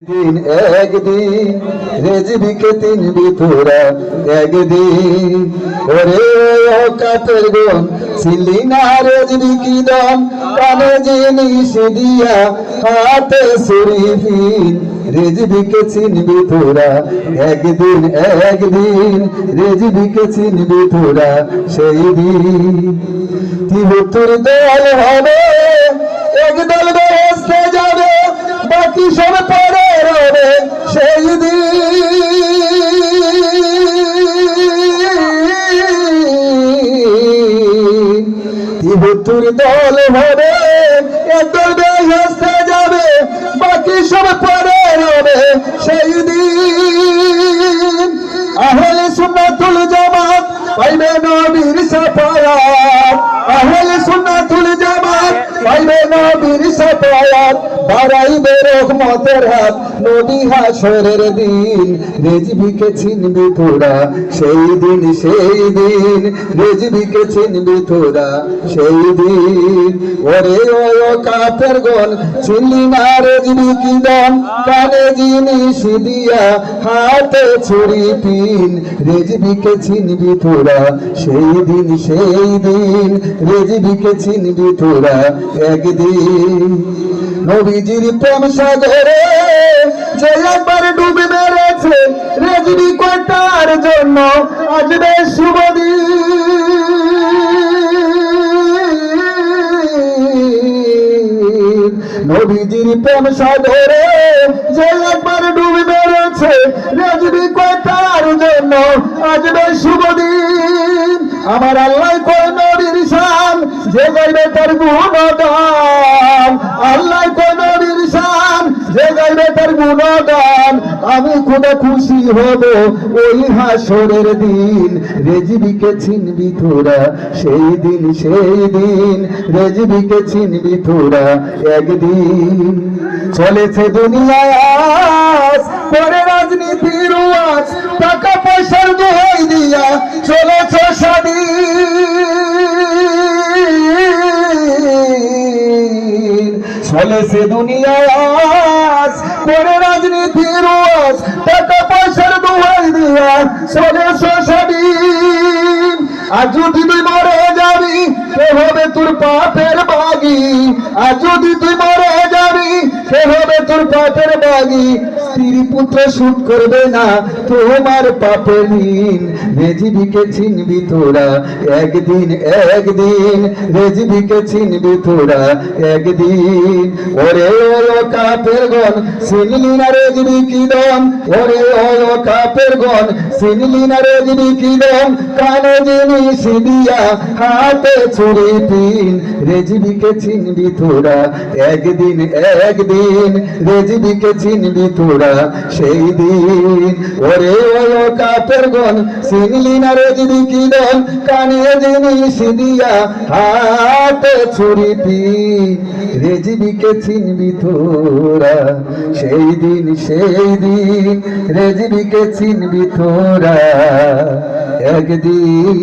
दिन एक दिन रेजबी के तीन बिथुरा एक दिन ओरे ओ कातेर गुन सिल्ली ना रेजबी की दम काने जिनिस दिया हाथे सुरी फिन रेजबी के तीन बिथुरा एक दिन रेजबी के तीन बिथुरा সেই দিন তিবুতুর দল হবে এক দল বেহেশতে যাবে বাকি সব পরে রবে সেই দিন তিবুতুর দল হবে এক দল বেহেশতে যাবে বাকি সব পরে রবে সেই দিন আহলে সুন্নাতুল জামাত পাইবে নবীর শাফায়াত আহলে সুন্নাতুল জামাত পাইবে নবীর শাফায়াত বাড়াইবে রহমতের হাত নবী হাসরের দিন রেজবিকে চিনবি তোরা সেই দিন রেজবিকে চিনবি তোরা সেই দিন ওরে ও কাফের গণ চিনলি না রেজবি কি দম কানে জিনিস দিয়া হাতে ছুরি পিন রেজবিকে চিনবি তোরা সেই দিন রেজবিকে চিনবি তোরা একদিন নবীজির প্রেম সাগরে যে একবার ডুবে মেরেছে রেজবি কোটার জন্য আসবে শুভ দিন নবীজির প্রেম সাগরে যে একবার ডুবে মেরেছে রেজবি কোটার জন্য আসবে শুভ দিন আমার আল্লাহ কয় নবীর শান যে গাইবে তার গুণগান আল্লাহ কয় নবীর শান যে গাইবে তার গুণগান আমি খুদা খুশি হব ওই হাসরের দিন রেজবিকে চিনবি তোরা সেই দিন রেজবিকে চিনবি তোরা একদিন চলেছে দুনিয়ায় আজ পরে রাজনীতির ওয়াজ টাকা পয়সার দোহাই দিয়া চলেছে স্বাধীন চলেছে দুনিয়ায় আজ পরে রাজনীতির ওয়াজ টাকা পয়সার দোহাই দিয়া চলেছে স্বাধীন আর যদি তুই মরে যাবি সে হবে তোর পাপের বাগি আর যদি তুই মরে যাবি সে হবে তোর পাপের বাগি স্ত্রী পুত্র সুখ করবে না তোমার পাপের ঋণ রেজবিকে চিনবি তোরা একদিন রেজবিকে চিনবি তোরা একদিন ওরে ও কাফের গণ চিনলি না রেজবি কি দম ওরে ও কাফের গণ চিনলি না রেজবি কি দম কানে জিনিস দিয়া হাতে ছুরি পিন রেজবিকে চিনবি তোরা একদিন রেজবিকে চিনবি তোরা সেই দিন ওরে ও কাফের গণ চিনলি না রেজবি কি দম কানে জিনিস দিয়া হাতে ছুরি পিন রেজবিকে চিনবি তোরা সেই দিন রেজবিকে চিনবি তোরা একদিন